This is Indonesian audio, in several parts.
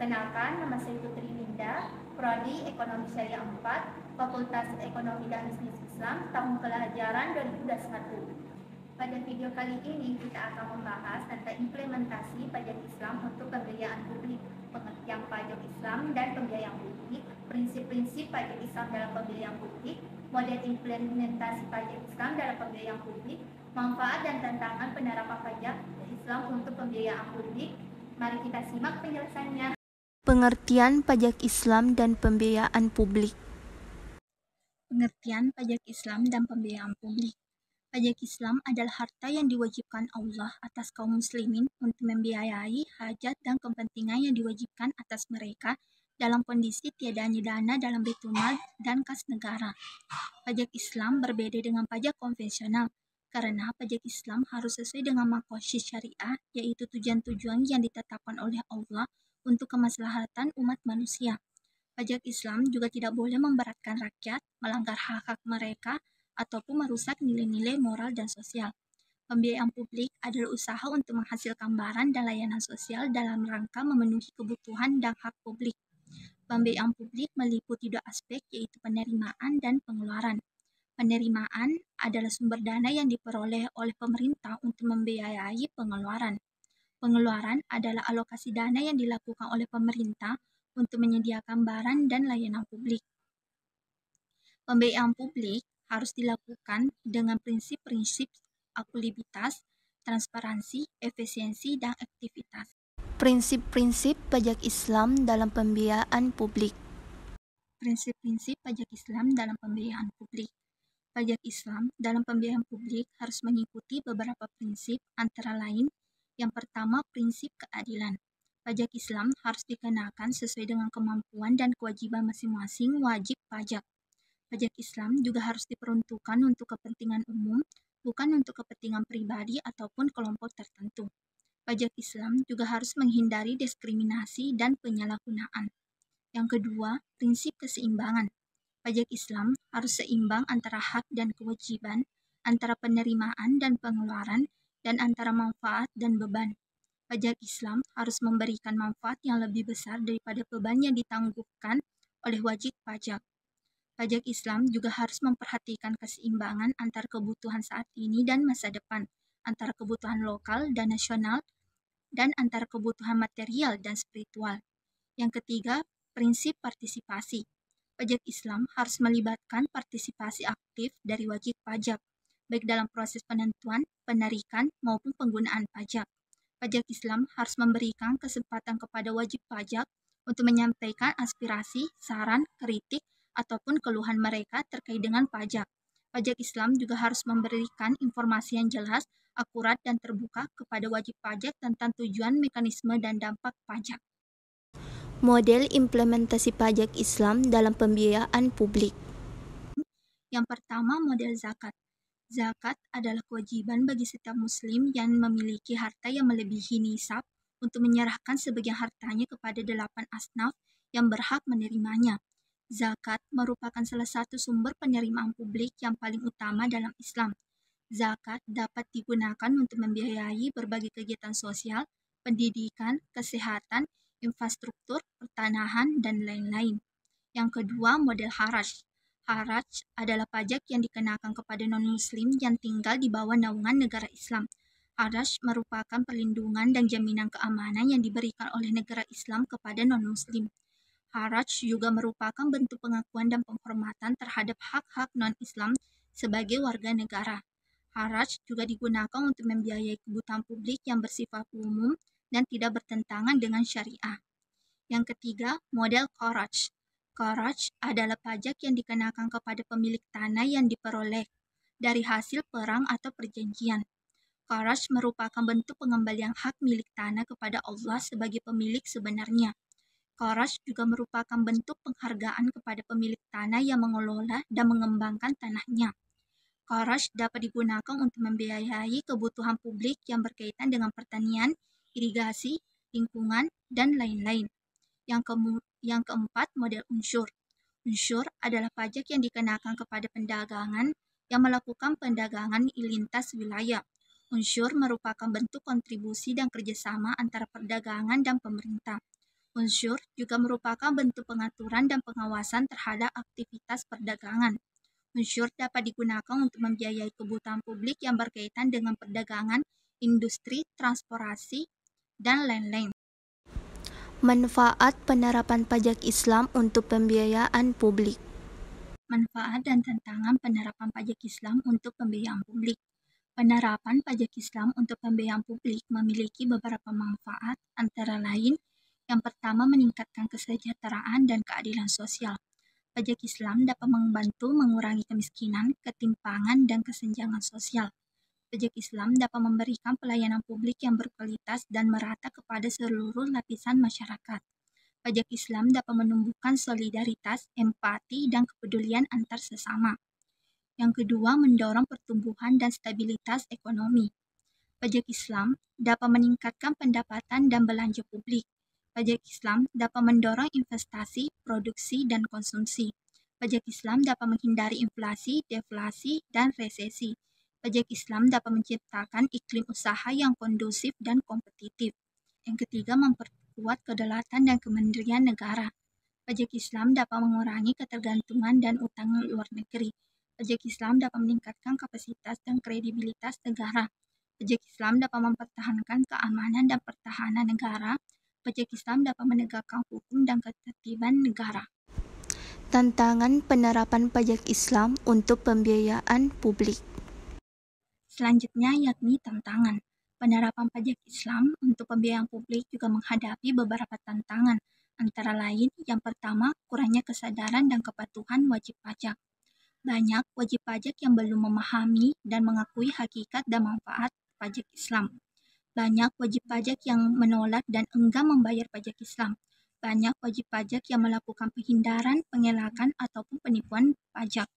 Perkenalkan, nama saya Putri Linda, Prodi Ekonomi Syariah 4, Fakultas Ekonomi dan Bisnis Islam, tahun pelajaran 2021. Pada video kali ini kita akan membahas tentang implementasi pajak Islam untuk pembiayaan publik, pengertian pajak Islam dan pembiayaan publik, prinsip-prinsip pajak Islam dalam pembiayaan publik, model implementasi pajak Islam dalam pembiayaan publik, manfaat dan tantangan penerapan pajak Islam untuk pembiayaan publik. Mari kita simak penjelasannya. Pengertian pajak Islam dan pembiayaan publik. Pengertian pajak Islam dan pembiayaan publik. Pajak Islam adalah harta yang diwajibkan Allah atas kaum muslimin untuk membiayai hajat dan kepentingan yang diwajibkan atas mereka dalam kondisi tiadanya dana dalam baitul-mal dan kas negara. Pajak Islam berbeda dengan pajak konvensional karena pajak Islam harus sesuai dengan maqasid syariah, yaitu tujuan-tujuan yang ditetapkan oleh Allah untuk kemaslahatan umat manusia. Pajak Islam juga tidak boleh memberatkan rakyat, melanggar hak-hak mereka, ataupun merusak nilai-nilai moral dan sosial. Pembiayaan publik adalah usaha untuk menghasilkan barang dan layanan sosial dalam rangka memenuhi kebutuhan dan hak publik. Pembiayaan publik meliputi dua aspek, yaitu penerimaan dan pengeluaran. Penerimaan adalah sumber dana yang diperoleh oleh pemerintah untuk membiayai pengeluaran. Pengeluaran adalah alokasi dana yang dilakukan oleh pemerintah untuk menyediakan barang dan layanan publik. Pembiayaan publik harus dilakukan dengan prinsip-prinsip akuntabilitas, transparansi, efisiensi, dan aktivitas. Prinsip-prinsip pajak Islam dalam pembiayaan publik. Prinsip-prinsip pajak Islam dalam pembiayaan publik. Pajak Islam dalam pembiayaan publik harus mengikuti beberapa prinsip, antara lain, yang pertama, prinsip keadilan. Pajak Islam harus dikenakan sesuai dengan kemampuan dan kewajiban masing-masing wajib pajak. Pajak Islam juga harus diperuntukkan untuk kepentingan umum, bukan untuk kepentingan pribadi ataupun kelompok tertentu. Pajak Islam juga harus menghindari diskriminasi dan penyalahgunaan. Yang kedua, prinsip keseimbangan. Pajak Islam harus seimbang antara hak dan kewajiban, antara penerimaan dan pengeluaran, dan antara manfaat dan beban. Pajak Islam harus memberikan manfaat yang lebih besar daripada beban yang ditangguhkan oleh wajib pajak. Pajak Islam juga harus memperhatikan keseimbangan antara kebutuhan saat ini dan masa depan, antara kebutuhan lokal dan nasional, dan antara kebutuhan material dan spiritual. Yang ketiga, prinsip partisipasi. Pajak Islam harus melibatkan partisipasi aktif dari wajib pajak, baik dalam proses penentuan, penarikan, maupun penggunaan pajak. Pajak Islam harus memberikan kesempatan kepada wajib pajak untuk menyampaikan aspirasi, saran, kritik, ataupun keluhan mereka terkait dengan pajak. Pajak Islam juga harus memberikan informasi yang jelas, akurat, dan terbuka kepada wajib pajak tentang tujuan, mekanisme, dan dampak pajak. Model implementasi pajak Islam dalam pembiayaan publik. Yang pertama, model zakat. Zakat adalah kewajiban bagi setiap muslim yang memiliki harta yang melebihi nisab untuk menyerahkan sebagian hartanya kepada 8 asnaf yang berhak menerimanya. Zakat merupakan salah satu sumber penerimaan publik yang paling utama dalam Islam. Zakat dapat digunakan untuk membiayai berbagai kegiatan sosial, pendidikan, kesehatan, infrastruktur, pertanahan, dan lain-lain. Yang kedua, model haraj. Haraj adalah pajak yang dikenakan kepada non-muslim yang tinggal di bawah naungan negara Islam. Haraj merupakan perlindungan dan jaminan keamanan yang diberikan oleh negara Islam kepada non-muslim. Haraj juga merupakan bentuk pengakuan dan penghormatan terhadap hak-hak non-Islam sebagai warga negara. Haraj juga digunakan untuk membiayai kebutuhan publik yang bersifat umum dan tidak bertentangan dengan syariah. Yang ketiga, model kharaj. Kharaj adalah pajak yang dikenakan kepada pemilik tanah yang diperoleh dari hasil perang atau perjanjian. Kharaj merupakan bentuk pengembalian hak milik tanah kepada Allah sebagai pemilik sebenarnya. Kharaj juga merupakan bentuk penghargaan kepada pemilik tanah yang mengelola dan mengembangkan tanahnya. Kharaj dapat digunakan untuk membiayai kebutuhan publik yang berkaitan dengan pertanian, irigasi, lingkungan, dan lain-lain. Yang keempat, model unsyur. Unsyur adalah pajak yang dikenakan kepada perdagangan yang melakukan perdagangan lintas wilayah. Unsyur merupakan bentuk kontribusi dan kerjasama antara perdagangan dan pemerintah. Unsur juga merupakan bentuk pengaturan dan pengawasan terhadap aktivitas perdagangan. Unsur dapat digunakan untuk membiayai kebutuhan publik yang berkaitan dengan perdagangan, industri, transportasi, dan lain-lain. Manfaat penerapan pajak Islam untuk pembiayaan publik. Manfaat dan tantangan penerapan pajak Islam untuk pembiayaan publik. Penerapan pajak Islam untuk pembiayaan publik memiliki beberapa manfaat, antara lain, yang pertama meningkatkan kesejahteraan dan keadilan sosial. Pajak Islam dapat membantu mengurangi kemiskinan, ketimpangan, dan kesenjangan sosial. Pajak Islam dapat memberikan pelayanan publik yang berkualitas dan merata kepada seluruh lapisan masyarakat. Pajak Islam dapat menumbuhkan solidaritas, empati, dan kepedulian antar sesama. Yang kedua, mendorong pertumbuhan dan stabilitas ekonomi. Pajak Islam dapat meningkatkan pendapatan dan belanja publik. Pajak Islam dapat mendorong investasi, produksi, dan konsumsi. Pajak Islam dapat menghindari inflasi, deflasi, dan resesi. Pajak Islam dapat menciptakan iklim usaha yang kondusif dan kompetitif. Yang ketiga, memperkuat kedaulatan dan kemandirian negara. Pajak Islam dapat mengurangi ketergantungan dan utang luar negeri. Pajak Islam dapat meningkatkan kapasitas dan kredibilitas negara. Pajak Islam dapat mempertahankan keamanan dan pertahanan negara. Pajak Islam dapat menegakkan hukum dan ketertiban negara. Tantangan penerapan pajak Islam untuk pembiayaan publik. Selanjutnya yakni tantangan. Penerapan pajak Islam untuk pembiayaan publik juga menghadapi beberapa tantangan, antara lain yang pertama, kurangnya kesadaran dan kepatuhan wajib pajak. Banyak wajib pajak yang belum memahami dan mengakui hakikat dan manfaat pajak Islam. Banyak wajib pajak yang menolak dan enggan membayar pajak Islam. Banyak wajib pajak yang melakukan penghindaran, pengelakan, ataupun penipuan pajak.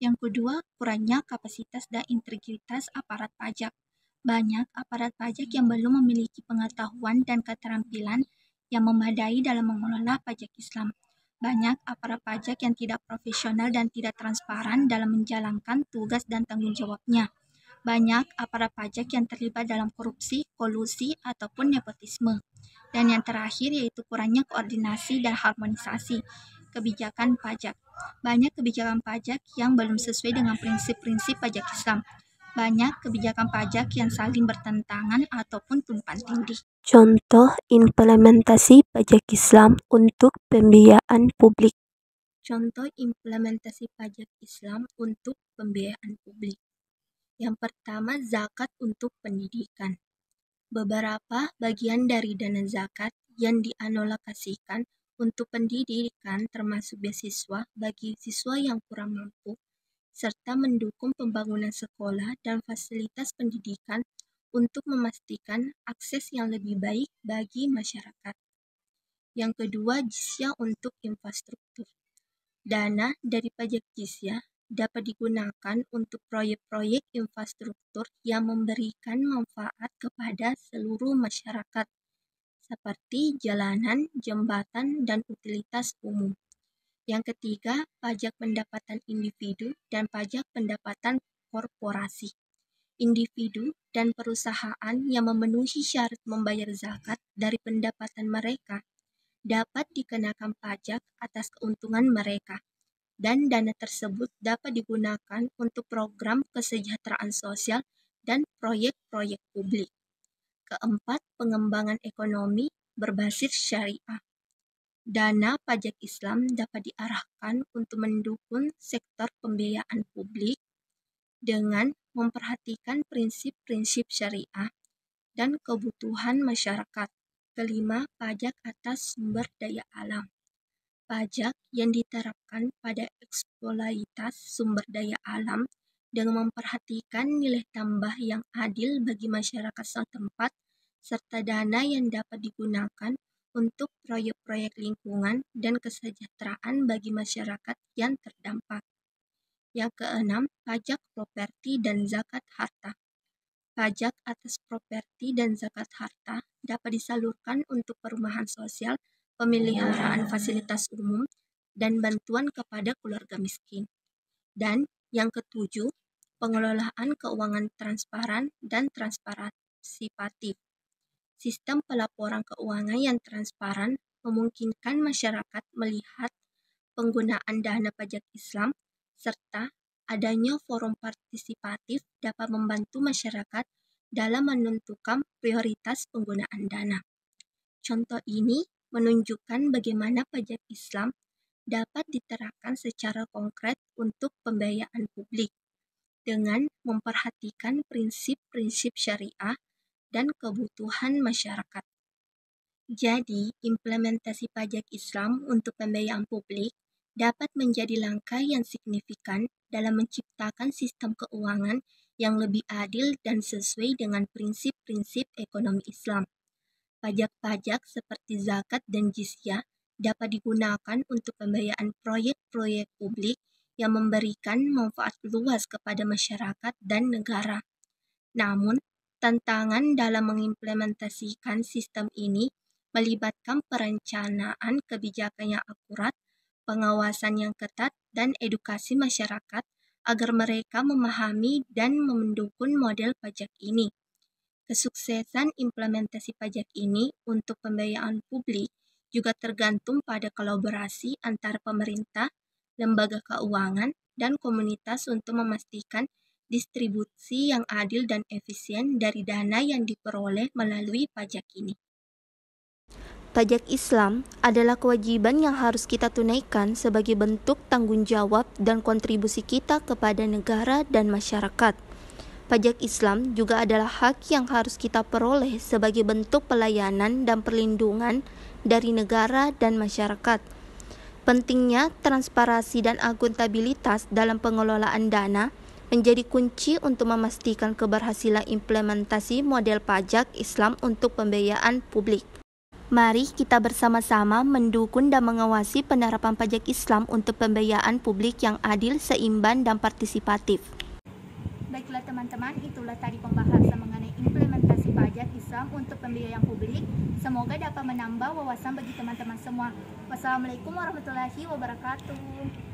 Yang kedua, kurangnya kapasitas dan integritas aparat pajak. Banyak aparat pajak yang belum memiliki pengetahuan dan keterampilan yang memadai dalam mengelola pajak Islam. Banyak aparat pajak yang tidak profesional dan tidak transparan dalam menjalankan tugas dan tanggung jawabnya. Banyak aparat pajak yang terlibat dalam korupsi, kolusi, ataupun nepotisme. Dan yang terakhir yaitu kurangnya koordinasi dan harmonisasi kebijakan pajak. Banyak kebijakan pajak yang belum sesuai dengan prinsip-prinsip pajak Islam. Banyak kebijakan pajak yang saling bertentangan ataupun tumpang tindih. Contoh implementasi pajak Islam untuk pembiayaan publik. Contoh implementasi pajak Islam untuk pembiayaan publik. Yang pertama, zakat untuk pendidikan. Beberapa bagian dari dana zakat yang dialokasikan untuk pendidikan termasuk beasiswa bagi siswa yang kurang mampu, serta mendukung pembangunan sekolah dan fasilitas pendidikan untuk memastikan akses yang lebih baik bagi masyarakat. Yang kedua, jizyah untuk infrastruktur. Dana dari pajak jizyah dapat digunakan untuk proyek-proyek infrastruktur yang memberikan manfaat kepada seluruh masyarakat, seperti jalanan, jembatan, dan utilitas umum. Yang ketiga, pajak pendapatan individu dan pajak pendapatan korporasi. Individu dan perusahaan yang memenuhi syarat membayar zakat dari pendapatan mereka dapat dikenakan pajak atas keuntungan mereka, dan dana tersebut dapat digunakan untuk program kesejahteraan sosial dan proyek-proyek publik. Keempat, pengembangan ekonomi berbasis syariah. Dana pajak Islam dapat diarahkan untuk mendukung sektor pembiayaan publik dengan memperhatikan prinsip-prinsip syariah dan kebutuhan masyarakat. Kelima, pajak atas sumber daya alam. Pajak yang diterapkan pada eksploitasi sumber daya alam dengan memperhatikan nilai tambah yang adil bagi masyarakat setempat, serta dana yang dapat digunakan untuk proyek-proyek lingkungan dan kesejahteraan bagi masyarakat yang terdampak. Yang keenam, pajak properti dan zakat harta. Pajak atas properti dan zakat harta dapat disalurkan untuk perumahan sosial, pemeliharaan fasilitas umum, dan bantuan kepada keluarga miskin. Dan yang ketujuh, pengelolaan keuangan transparan dan partisipatif. Sistem pelaporan keuangan yang transparan memungkinkan masyarakat melihat penggunaan dana pajak Islam, serta adanya forum partisipatif dapat membantu masyarakat dalam menentukan prioritas penggunaan dana. Contoh ini menunjukkan bagaimana pajak Islam dapat diterapkan secara konkret untuk pembiayaan publik dengan memperhatikan prinsip-prinsip syariah dan kebutuhan masyarakat. Jadi, implementasi pajak Islam untuk pembiayaan publik dapat menjadi langkah yang signifikan dalam menciptakan sistem keuangan yang lebih adil dan sesuai dengan prinsip-prinsip ekonomi Islam. Pajak-pajak seperti zakat dan jizyah dapat digunakan untuk pembiayaan proyek-proyek publik yang memberikan manfaat luas kepada masyarakat dan negara. Namun, tantangan dalam mengimplementasikan sistem ini melibatkan perencanaan kebijakan yang akurat, pengawasan yang ketat, dan edukasi masyarakat agar mereka memahami dan mendukung model pajak ini. Kesuksesan implementasi pajak ini untuk pembiayaan publik juga tergantung pada kolaborasi antara pemerintah, lembaga keuangan, dan komunitas untuk memastikan distribusi yang adil dan efisien dari dana yang diperoleh melalui pajak ini. Pajak Islam adalah kewajiban yang harus kita tunaikan sebagai bentuk tanggung jawab dan kontribusi kita kepada negara dan masyarakat. Pajak Islam juga adalah hak yang harus kita peroleh sebagai bentuk pelayanan dan perlindungan dari negara dan masyarakat. Pentingnya transparansi dan akuntabilitas dalam pengelolaan dana menjadi kunci untuk memastikan keberhasilan implementasi model pajak Islam untuk pembiayaan publik. Mari kita bersama-sama mendukung dan mengawasi penerapan pajak Islam untuk pembiayaan publik yang adil, seimbang, dan partisipatif. Baiklah teman-teman, itulah tadi pembahasan mengenai implementasi pajak Islam untuk pembiayaan publik. Semoga dapat menambah wawasan bagi teman-teman semua. Wassalamualaikum warahmatullahi wabarakatuh.